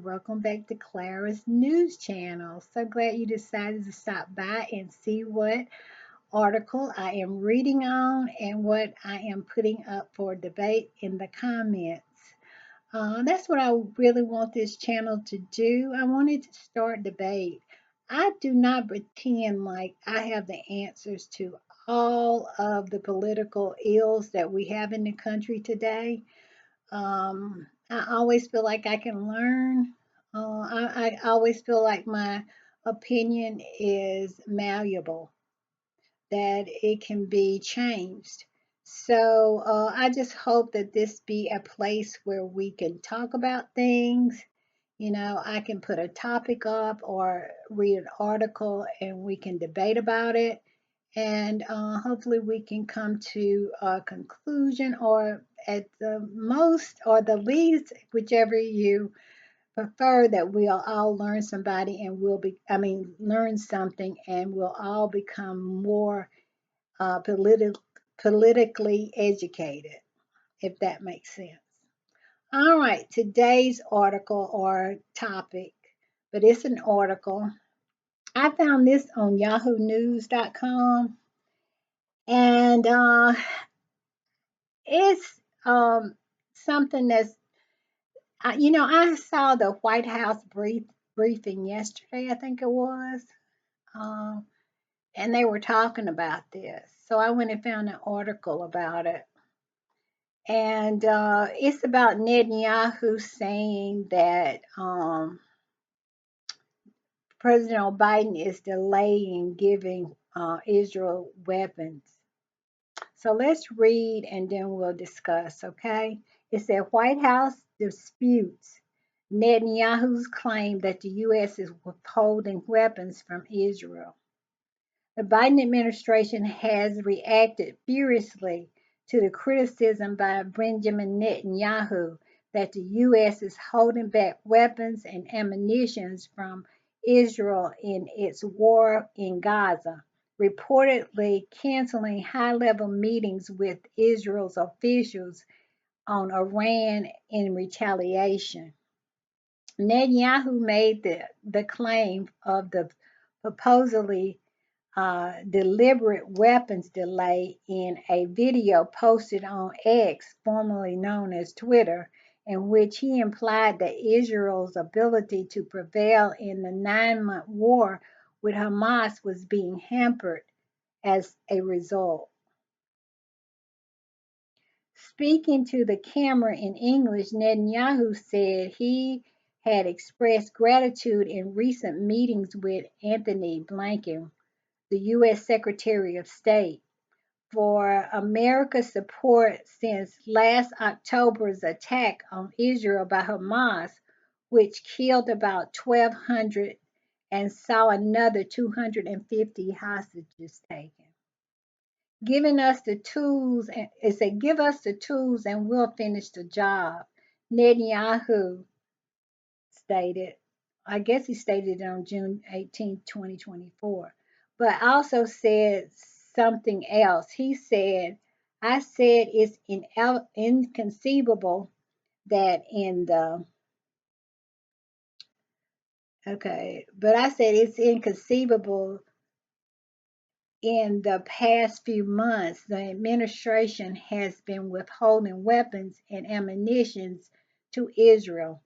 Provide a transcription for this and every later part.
welcome back to Clara's News Channel. So glad you decided to stop by and see what article I am reading on and what I am putting up for debate in the comments. That's what I really want this channel to do. I wanted to start debate. I do not pretend like I have the answers to all of the political ills that we have in the country today. I always feel like I can learn. I always feel like my opinion is malleable, that it can be changed. So I just hope that this be a place where we can talk about things. I can put a topic up or read an article and we can debate about it. And hopefully we can come to a conclusion or at the most or the least, whichever you prefer, that we'll all learn somebody and learn something and we'll all become more politically educated, if that makes sense. All right, today's article or topic, but it's an article. I found this on yahoonews.com, and it's something that's, I saw the White House briefing yesterday, I think it was, um, and they were talking about this. So I went and found an article about it. And it's about Netanyahu saying that President Biden is delaying giving Israel weapons. So let's read and then we'll discuss, okay? It said White House disputes Netanyahu's claim that the U.S. is withholding weapons from Israel. The Biden administration has reacted furiously to the criticism by Benjamin Netanyahu that the U.S. is holding back weapons and ammunition from Israel in its war in Gaza, reportedly canceling high level meetings with Israel's officials on Iran in retaliation. Netanyahu made the claim of the supposedly deliberate weapons delay in a video posted on X, formerly known as Twitter, in which he implied that Israel's ability to prevail in the 9-month war with Hamas was being hampered as a result. Speaking to the camera in English, Netanyahu said he had expressed gratitude in recent meetings with Anthony Blinken, the U.S. Secretary of State, for America's support since last October's attack on Israel by Hamas, which killed about 1,200 and saw another 250 hostages taken. Giving us the tools, and it said, give us the tools and we'll finish the job, Netanyahu stated. I guess he stated it on June 18, 2024, but also said something else. He said, I said it's inconceivable that but I said it's inconceivable in the past few months, the administration has been withholding weapons and ammunition to Israel.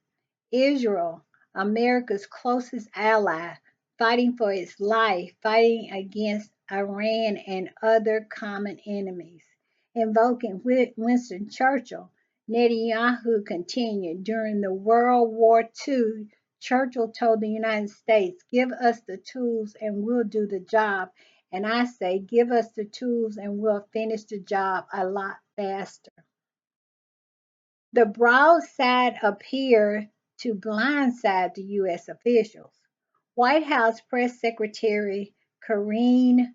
Israel, America's closest ally, fighting for its life, fighting against Iran and other common enemies. Invoking Winston Churchill, Netanyahu continued, during the World War II, Churchill told the United States, give us the tools and we'll do the job. And I say, give us the tools and we'll finish the job a lot faster. The broad side appeared to blindside the U.S. officials. White House Press Secretary Karine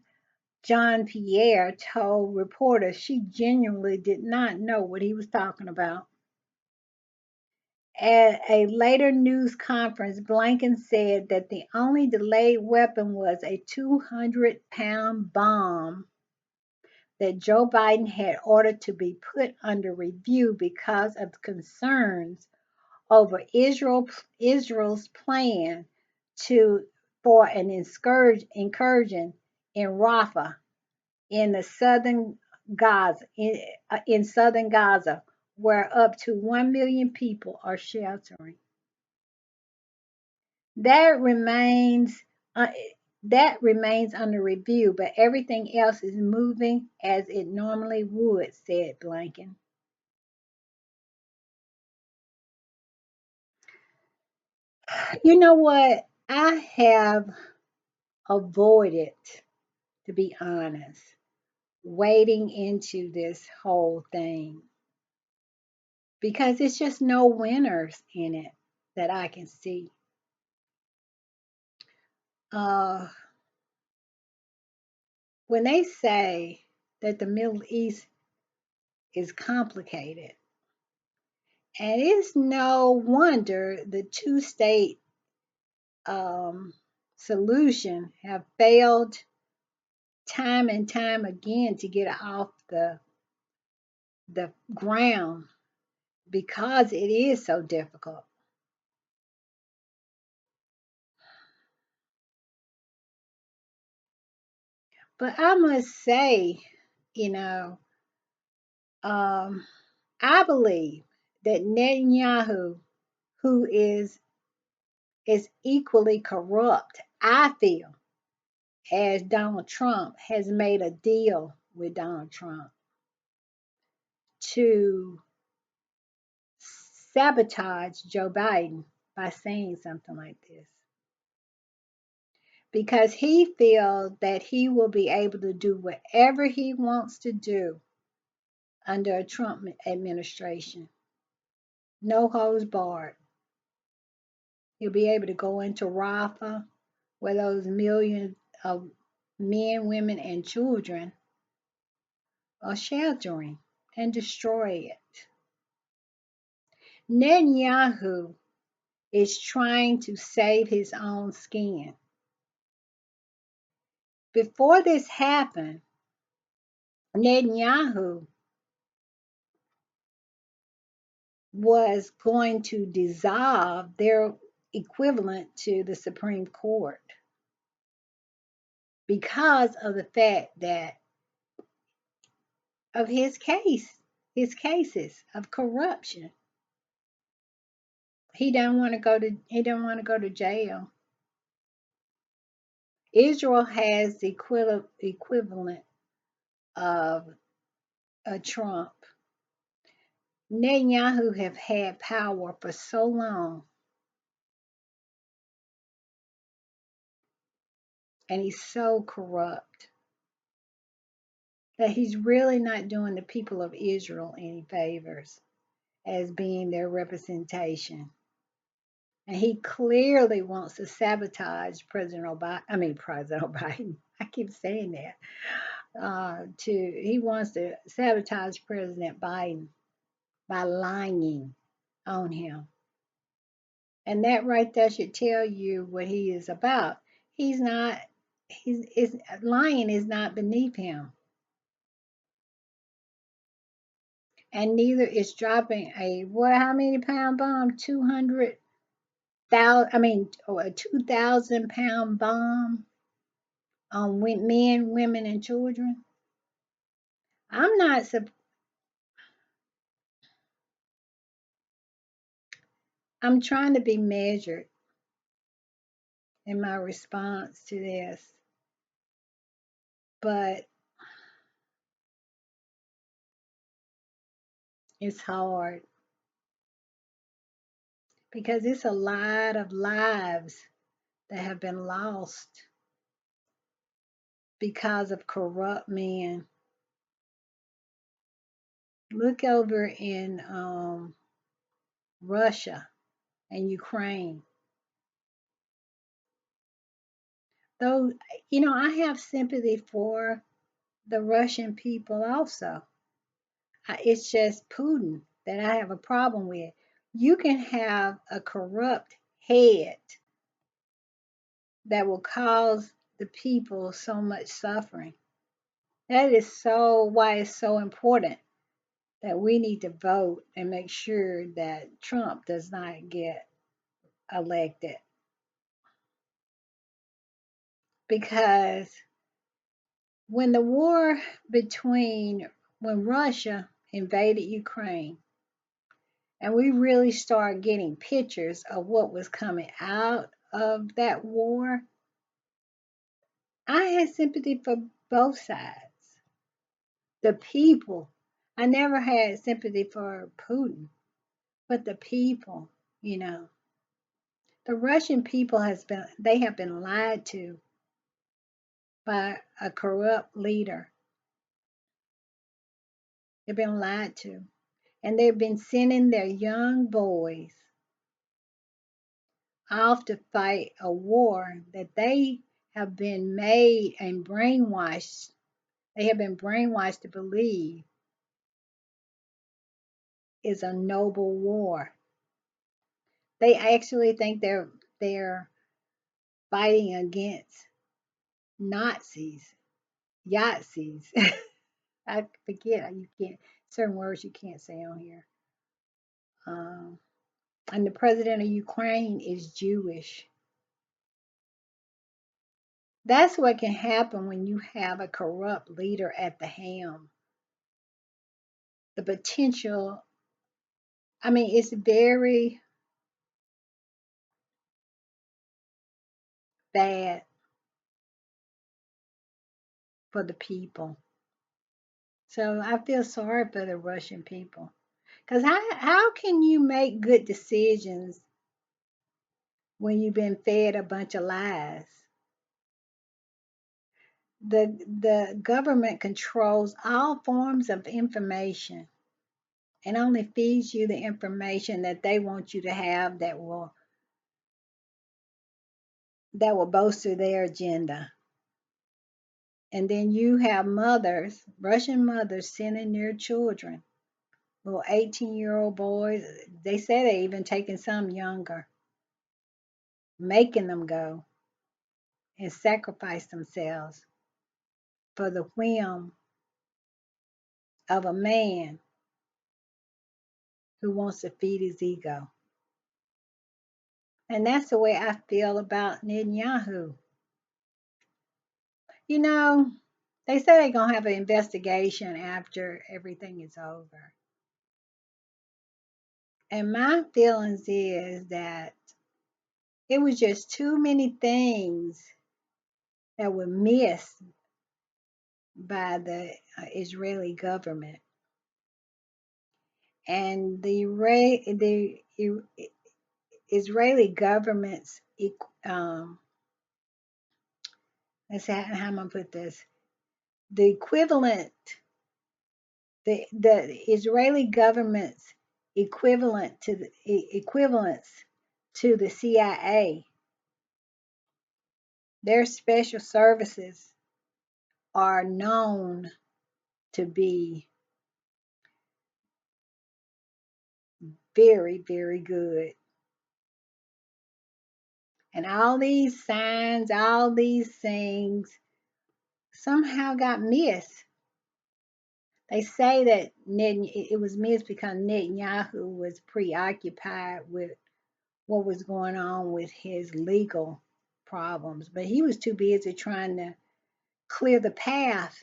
Jean-Pierre told reporters she genuinely did not know what he was talking about. At a later news conference, Blinken said that the only delayed weapon was a 200-pound bomb that Joe Biden had ordered to be put under review because of concerns over Israel's plan to for an incursion in Rafah in the southern Gaza, in southern Gaza, where up to 1 million people are sheltering. That remains uh, that remains under review, but everything else is moving as it normally would, said Blinken. You know what? I have avoided, to be honest, wading into this whole thing because it's just no winners in it that I can see. Uh, when they say that the Middle East is complicated, and it's no wonder the two-state um, solution have failed time and time again to get off the ground because it is so difficult. But I must say, you know, um, I believe that Netanyahu, who is equally corrupt, I feel, as Donald Trump, has made a deal with Donald Trump to sabotage Joe Biden by saying something like this because he feels that he will be able to do whatever he wants to do under a Trump administration. No holds barred. He'll be able to go into Rafah where those millions of men, women, and children are sheltering and destroy it. Netanyahu is trying to save his own skin. Before this happened, Netanyahu was going to dissolve their equivalent to the Supreme Court because of the fact that of his cases of corruption. He don't want to go to jail. Israel has the equivalent of a Trump. Netanyahu have had power for so long, and he's so corrupt that he's really not doing the people of Israel any favors as being their representation. And he clearly wants to sabotage President Obama. I mean, President Biden. I keep saying that. He wants to sabotage President Biden by lying on him. And that right there should tell you what he is about. He's not, lying is not beneath him. And neither is dropping how many pound bomb? 200,000, a 2,000 pound bomb on men, women, and children. I'm not, I'm trying to be measured in my response to this, but it's hard because it's a lot of lives that have been lost because of corrupt men. Look over in Russia and Ukraine. Though, I have sympathy for the Russian people also. It's just Putin that I have a problem with. You can have a corrupt head that will cause the people so much suffering. That is so why it's so important that we need to vote and make sure that Trump does not get elected. Because when the war between, when Russia invaded Ukraine, and we really start getting pictures of what was coming out of that war, I had sympathy for both sides. The people, I never had sympathy for Putin, but the people, you know, the Russian people they have been lied to by a corrupt leader. They've been lied to. And they've been sending their young boys off to fight a war that they have been made and brainwashed. They have been brainwashed to believe is a noble war. They actually think they're fighting against Nazis, Yahtzees. I forget you can't certain words you can't say on here. Um, and the president of Ukraine is Jewish. That's what can happen when you have a corrupt leader at the helm. The potential, I mean, it's very bad for the people. So I feel sorry for the Russian people. Because how can you make good decisions when you've been fed a bunch of lies? The government controls all forms of information and only feeds you the information that they want you to have that will bolster their agenda. And then you have mothers, Russian mothers, sending their children, little 18-year-old boys. They say they even taking some younger, making them go and sacrifice themselves for the whim of a man who wants to feed his ego. And that's the way I feel about Netanyahu. You know, they say they're going to have an investigation after everything is over. And my feelings is that it was just too many things that were missed by the Israeli government. And the Israeli government's, let's see how I'm going to put this, the equivalent, the Israeli government's equivalence to the CIA, their special services are known to be very, very good. And all these signs, all these things somehow got missed. They say that it was missed because Netanyahu was preoccupied with what was going on with his legal problems, but he was too busy trying to clear the path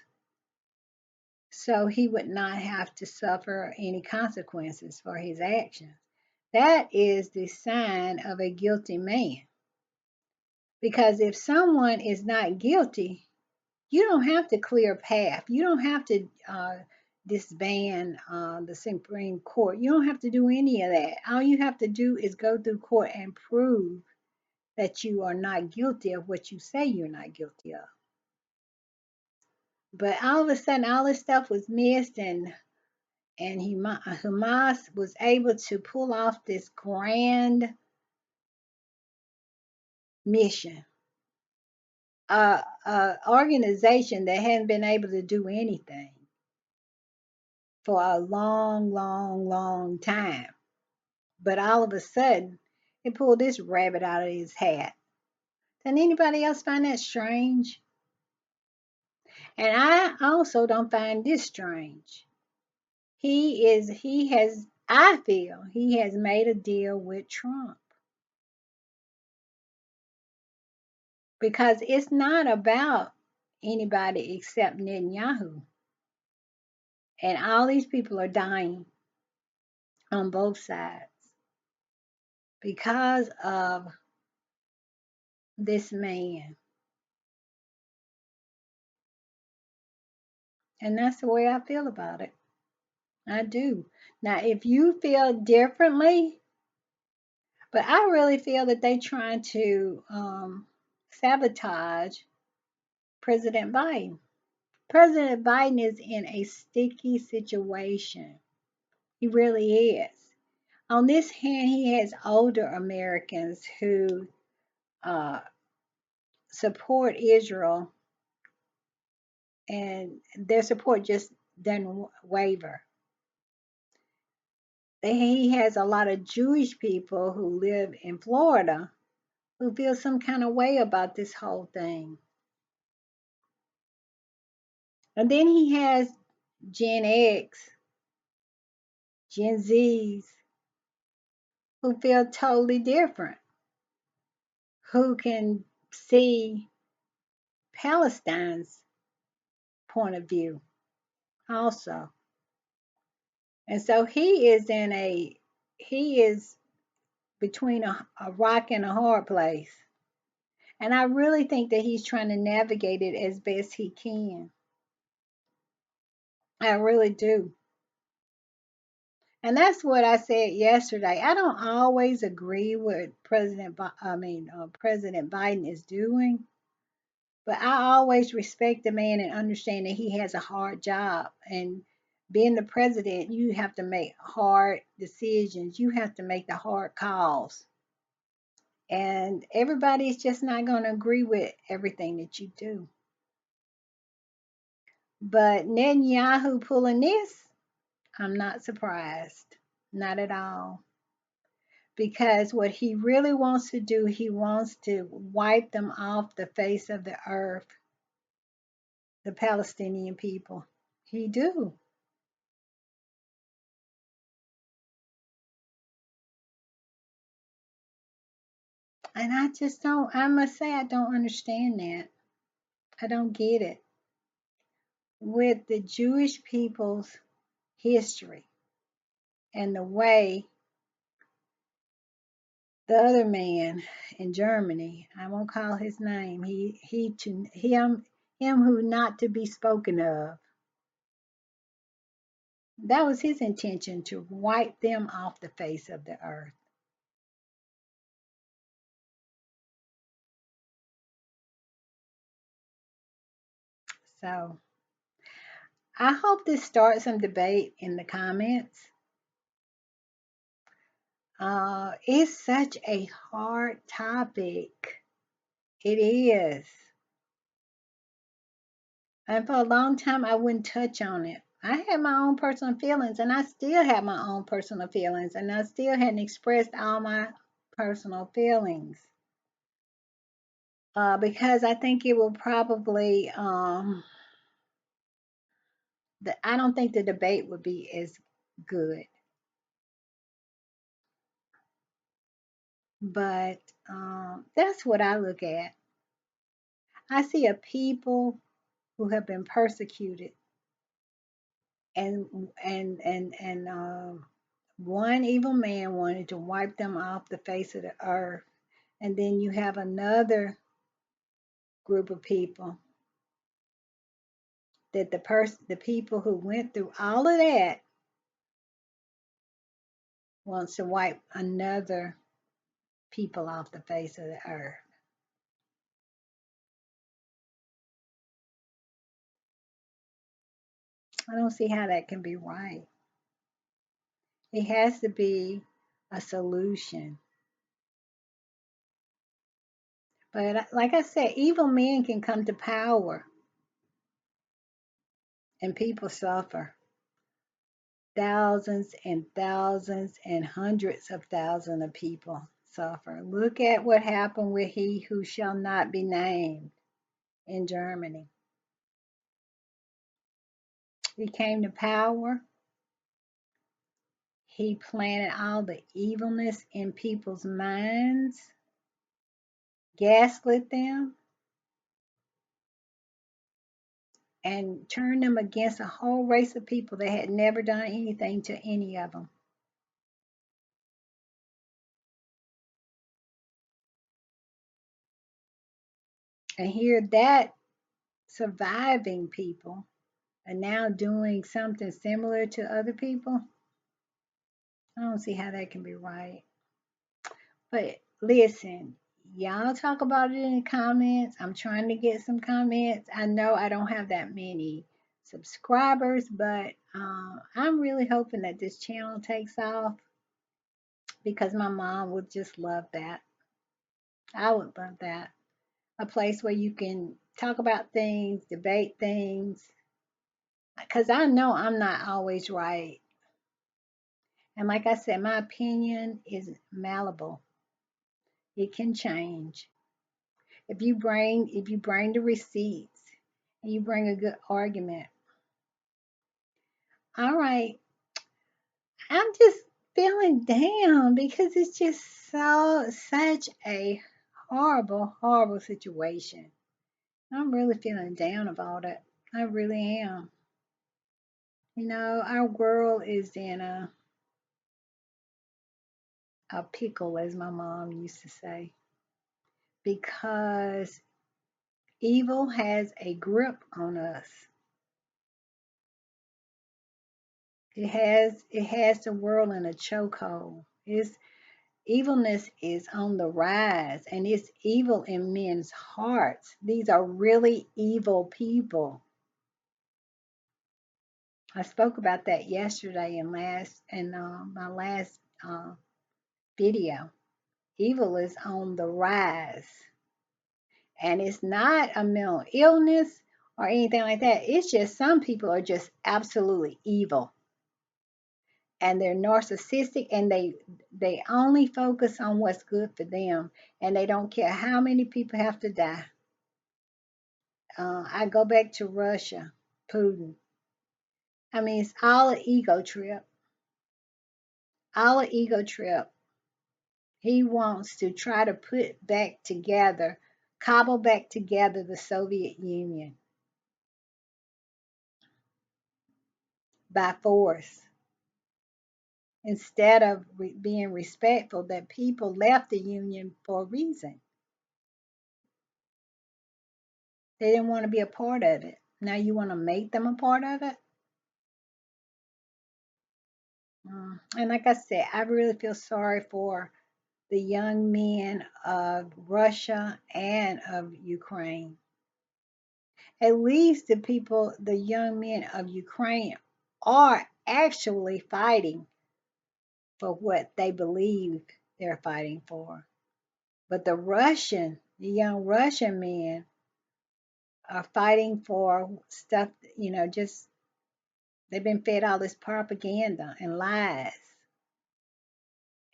so he would not have to suffer any consequences for his actions. That is the sign of a guilty man. Because if someone is not guilty, you don't have to clear a path. You don't have to disband the Supreme Court. You don't have to do any of that. All you have to do is go through court and prove that you are not guilty of what you say you're not guilty of. But all of a sudden, all this stuff was missed, and Hamas was able to pull off this grand mission. A organization that hadn't been able to do anything for a long, long, long time. But all of a sudden, it pulled this rabbit out of his hat. Can anybody else find that strange? And I also don't find this strange. I feel he has made a deal with Trump because it's not about anybody except Netanyahu. And all these people are dying on both sides because of this man. And that's the way I feel about it. I do. Now, if you feel differently, but I really feel that they're trying to sabotage President Biden. President Biden is in a sticky situation. He really is. On this hand, he has older Americans who uh, support Israel, and their support just doesn't waver. He has a lot of Jewish people who live in Florida who feel some kind of way about this whole thing. And then he has Gen X, Gen Zs, who feel totally different, who can see Palestine's point of view also. And so he is between a rock and a hard place. And I really think that he's trying to navigate it as best he can. I really do. And that's what I said yesterday. I don't always agree with President Biden is doing, but I always respect the man and understand that he has a hard job. And being the president, you have to make hard decisions. You have to make the hard calls. And everybody's just not going to agree with everything that you do. But Netanyahu pulling this, I'm not surprised. Not at all. Because what he really wants to do, he wants to wipe them off the face of the earth, the Palestinian people. He do. And I just don't, I must say, I don't understand that. I don't get it. With the Jewish people's history and the way the other man in Germany, I won't call his name, him who not to be spoken of, that was his intention to wipe them off the face of the earth. So I hope this starts some debate in the comments. It's such a hard topic. It is. And for a long time, I wouldn't touch on it. I had my own personal feelings, and I still have my own personal feelings, and I still hadn't expressed all my personal feelings. Because I think it will probably, I don't think the debate would be as good. But that's what I look at. I see a people who have been persecuted, and one evil man wanted to wipe them off the face of the earth, and then you have another group of people that the people who went through all of that wants to wipe another people off the face of the earth. I don't see how that can be right. It has to be a solution. But like I said, evil men can come to power and people suffer. Thousands and thousands and hundreds of thousands of people suffer. Look at what happened with he who shall not be named in Germany. He came to power He planted all the evilness in people's minds, gaslit them, and turned them against a whole race of people that had never done anything to any of them. And here that surviving people are now doing something similar to other people. I don't see how that can be right. But listen, y'all talk about it in the comments. I'm trying to get some comments. I know I don't have that many subscribers, but I'm really hoping that this channel takes off because my mom would just love that. I would love that. A place where you can talk about things, debate things, because I know I'm not always right. And like I said, my opinion is malleable. It can change. If you bring the receipts and you bring a good argument. All right. I'm just feeling down because it's just such a horrible, horrible situation. I'm really feeling down about it. I really am. Our world is in a pickle, as my mom used to say, because evil has a grip on us. It has the world in a chokehold. Evilness is on the rise, and it's evil in men's hearts. These are really evil people. I spoke about that yesterday in my last video. Evil is on the rise, and it's not a mental illness or anything like that. It's just some people are just absolutely evil, and they're narcissistic, and they only focus on what's good for them, and they don't care how many people have to die. I go back to Russia, Putin. I mean, it's all an ego trip. All an ego trip. He wants to try to put back together, cobble back together the Soviet Union by force instead of being respectful that people left the Union for a reason. They didn't want to be a part of it. Now you want to make them a part of it? And like I said, I really feel sorry for the young men of Russia and of Ukraine. At least the young men of Ukraine are actually fighting for what they believe they're fighting for. But the young Russian men are fighting for stuff, just they've been fed all this propaganda and lies.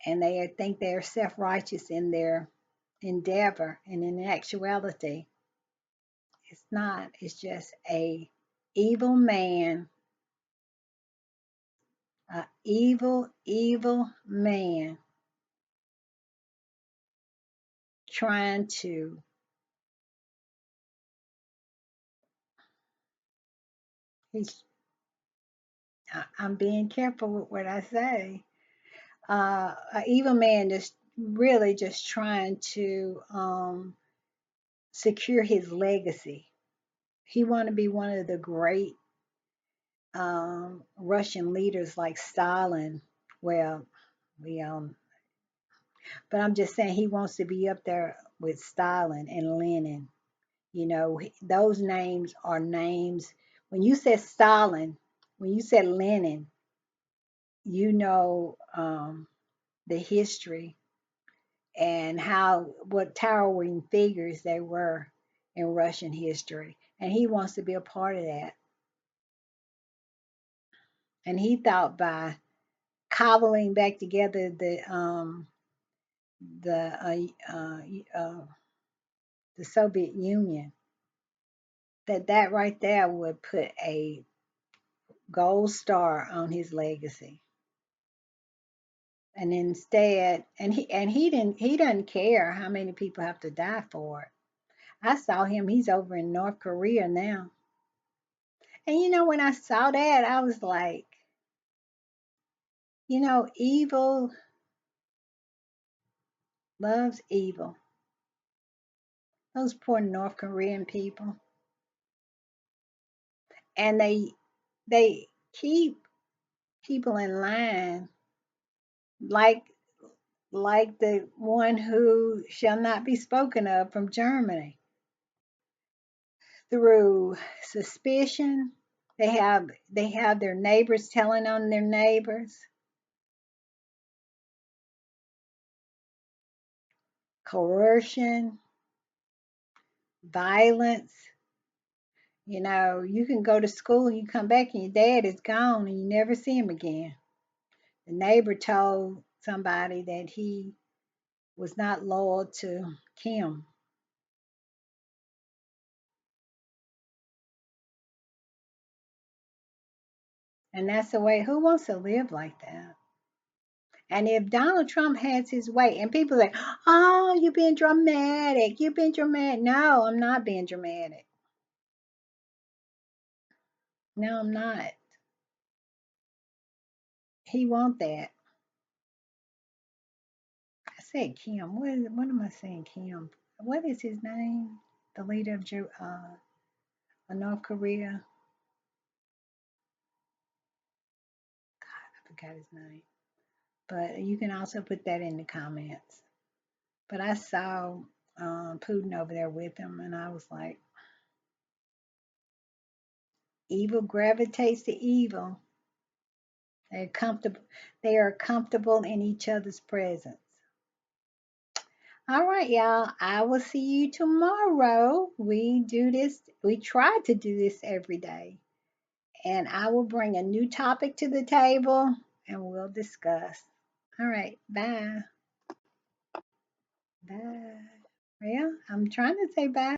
And they think they're self-righteous in their endeavor. And in actuality, it's not. It's just a evil man, a evil man trying to, he's, I'm being careful with what I say. An evil man just really just trying to secure his legacy. He want to be one of the great Russian leaders like Stalin. Well, we but I'm just saying he wants to be up there with Stalin and Lenin. Those names are names. When you said Stalin, when you said Lenin, you know the history and what towering figures they were in Russian history. And he wants to be a part of that. And he thought by cobbling back together the the Soviet Union, that right there would put a gold star on his legacy. And instead, he doesn't care how many people have to die for it. I saw him, he's over in North Korea now. And when I saw that, I was like, evil loves evil. Those poor North Korean people. And they keep people in line like the one who shall not be spoken of from Germany, through suspicion. They have their neighbors telling on their neighbors, coercion, violence. You can go to school and you come back and your dad is gone and you never see him again. The neighbor told somebody that he was not loyal to Kim. And that's the way, who wants to live like that? And if Donald Trump has his way, and people are like, oh, you've been dramatic, you've been dramatic. No, I'm not being dramatic. No, I'm not. He want that. I said Kim. What am I saying, Kim? What is his name? The leader of North Korea. I forgot his name. But you can also put that in the comments. But I saw Putin over there with him, and I was like, evil gravitates to evil. They're comfortable. They are comfortable in each other's presence. All right, y'all. I will see you tomorrow. We do this. We try to do this every day, and I will bring a new topic to the table, and we'll discuss. All right. Bye. Bye. Well, I'm trying to say bye.